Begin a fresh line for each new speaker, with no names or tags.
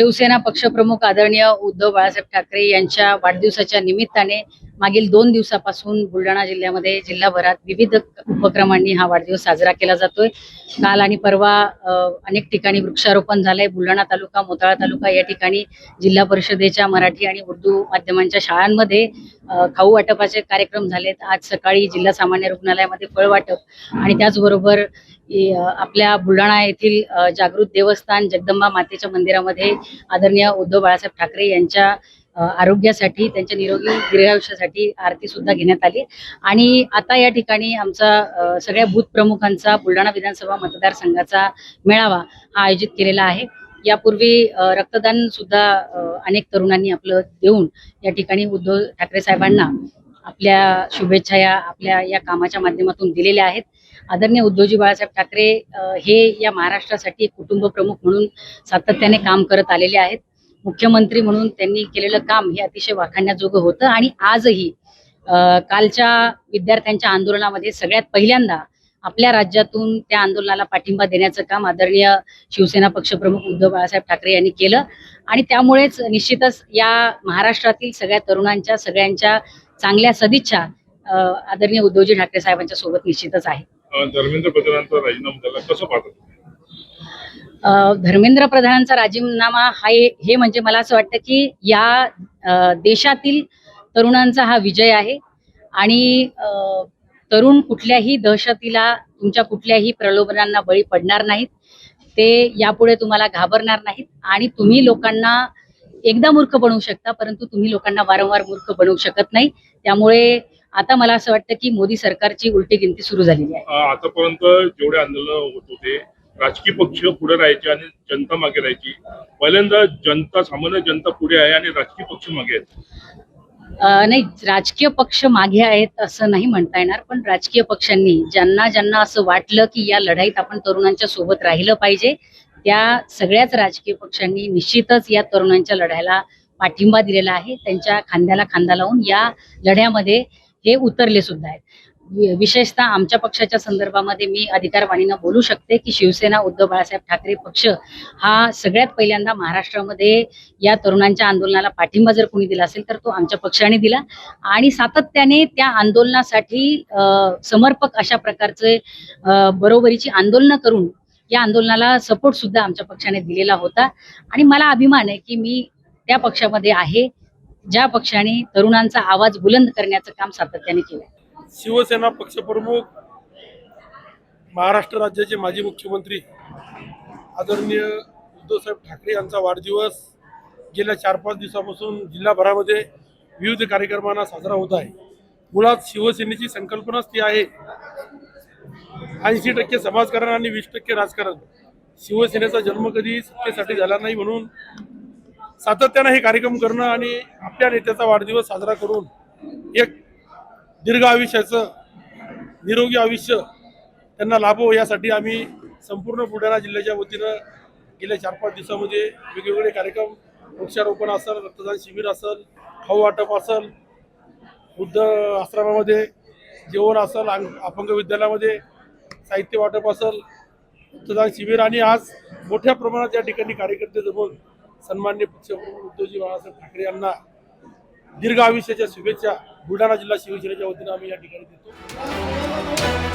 शिवसेना पक्षप्रमुख आदरणीय उद्धव बाळासाहेब ठाकरे यांच्या वाढदिवसाच्या निमित्ताने मागील 2 दिवसापासून बुलढाणा जिल्ह्यामध्ये जिल्हाभरात विविध उपक्रमांनी हा वाढदिवस साजरा केला जातोय। काल आणि परवा अनेक ठिकाणी वृक्षारोपण झालंय। बुलढाणा तालुका, मोताळा तालुका या ठिकाणी जिल्हा परिषदेच्या मराठी आणि उर्दू माध्यमांच्या शाळांमध्ये खाऊ वाटपाचे कार्यक्रम झालेत। आज सकाळी जिल्हा सामान्य रुग्णालयामध्ये फळ वाटप आणि त्याचबरोबर आपल्या बुलढाणा येथील जागृत देवस्थान जगदंबा मातेच्या मंदिरामध्ये आदरणीय उद्धव बाळासाहेब ठाकरे यांच्या आरोग्यासाठी, त्यांच्या निरोगी दीर्घायुष्यासाठी आरती सुद्धा घेण्यात आली। आणि आता या ठिकाणी आमचा सगळ्या बूथ प्रमुखांचा बुलढाणा विधानसभा मतदारसंघाचा मेळावा हा आयोजित केलेला आहे। यापूर्वी रक्तदान सुद्धा अनेक तरुणांनी आपलं देऊन या ठिकाणी उद्धव ठाकरे साहेबांना आपल्या शुभेच्छा आपल्या या कामाच्या माध्यमातून दिलेल्या आहेत। आदरणीय उद्धवजी बाळासाहेब ठाकरे हे या महाराष्ट्रासाठी एक कुटुंब प्रमुख म्हणून सातत्याने काम करत आलेले आहेत। मुख्यमंत्री म्हणून त्यांनी केलेलं काम हे अतिशय वाखाणण्याजोगं होतं आणि आजही कालच्या विद्यार्थ्यांच्या आंदोलनामध्ये सगळ्यात पहिल्यांदा आपल्या राज्यातून त्या आंदोलनाला पाठिंबा देण्याचं काम आदरणीय शिवसेना पक्षप्रमुख उद्धव बाळासाहेब ठाकरे यांनी केलं आणि त्यामुळेच निश्चितच या महाराष्ट्रातील सगळ्या तरुणांच्या, सगळ्यांच्या चांगल्या सदिच्छा आदरणीय उद्धवजी ठाकरे साहेबांच्या सोबत निश्चितच आहे।
धर्मेंद्र प्रधानांचा राजीनामा झाला, कसं पाहता?
धर्मेंद्र प्रधानांचा राजीनामा हे म्हणजे मला असं वाटतं की या देशातील तरुणांचा हा विजय आहे आणि तरुण कुठल्याही दहशतीला, तुमच्या कुठल्याही प्रलोभनांना बळी पडणार नाहीत। ते यापुढे तुम्हाला घाबरणार नाहीत आणि तुम्ही लोकांना एकदा मूर्ख बनवू शकता, परंतु तुम्ही लोकांना वारंवार मूर्ख बनवू शकत नाही। त्यामुळे आता मला असं वाटतं की मोदी सरकारची उलटी गिनती सुरू झालेली आहे।
आतापर्यंत जेवढे आंदोलन होत होते, राजकीय पक्ष पुढे राहायचे आणि जनता मागे राहायची। पहिल्यांदा जनता, सामान्य जनता पुढे आहे आणि राजकीय पक्ष मागे आहेत।
नाही, राजकीय पक्ष मागे आहेत असं नाही म्हणता येणार, पण राजकीय पक्षांनी ज्यांना असं वाटलं की या लढाईत आपण तरुणांच्या सोबत राहिलं पाहिजे, त्या सगळ्याच राजकीय पक्षांनी निश्चितच या तरुणांच्या लढ्याला पाठिंबा दिलेला आहे। त्यांच्या खांद्याला खांदा लावून या लढ्यामध्ये हे उतरले सुद्धा आहेत। विशेषतः आमच्या पक्षाच्या संदर्भामध्ये मी अधिकारवाणीनं बोलू शकते की शिवसेना उद्धव बाळासाहेब ठाकरे पक्ष हा सगळ्यात पहिल्यांदा महाराष्ट्रामध्ये या तरुणांच्या आंदोलनाला पाठिंबा जर कोणी दिला असेल तर तो आमच्या पक्षाने दिला आणि सातत्याने त्या आंदोलनासाठी समर्पक अशा प्रकारचे बरोबरीची आंदोलनं करून या आंदोलनाला सपोर्ट सुद्धा आमच्या पक्षाने दिलेला होता आणि मला अभिमान आहे की मी त्या पक्षामध्ये आहे ज्या पक्षाने तरुणांचा आवाज बुलंद करण्याचं काम सातत्याने केलं।
शिवसेना पक्षप्रमुख, महाराष्ट्र राज्याचे माजी मुख्यमंत्री आदरणीय उद्धवसाहेब ठाकरे यांचा वाढदिवस गेल्या 4-5 दिवसापासून जिल्हाभरामध्ये विविध कार्यक्रमांना साजरा होत आहे। मुळात शिवसेनेची संकल्पनाच ती आहे 80% समाजकारण आणि 20% राजकारण। शिवसेनेचा जन्म कधी सत्तेसाठी झाला नाही, म्हणून सातत्याने हे कार्यक्रम करणं आणि आपल्या नेत्याचा वाढदिवस साजरा करून एक दीर्घ आयुष्याचं, निरोगी आयुष्य त्यांना लाभो यासाठी आम्ही संपूर्ण बुलढाणा जिल्ह्याच्या वतीनं गेल्या 4-5 दिवसामध्ये वेगवेगळे कार्यक्रम, वृक्षारोपण असेल, रक्तदान शिबिर असेल, खाऊ वाटप असेल, वृद्ध आश्रमामध्ये जेवण असेल, अपंग विद्यालयामध्ये साहित्य वाटप असेल, रक्तदान शिबिर आणि आज मोठ्या प्रमाणात या ठिकाणी कार्यकर्ते जमून सन्माननीय पक्षप्रमुख उद्धवजी बाळासाहेब ठाकरे यांना दीर्घ आयुष्याच्या शुभेच्छा बुलढाणा जिल्हा शिवसेनेच्या वतीनं आम्ही या ठिकाणी देतो।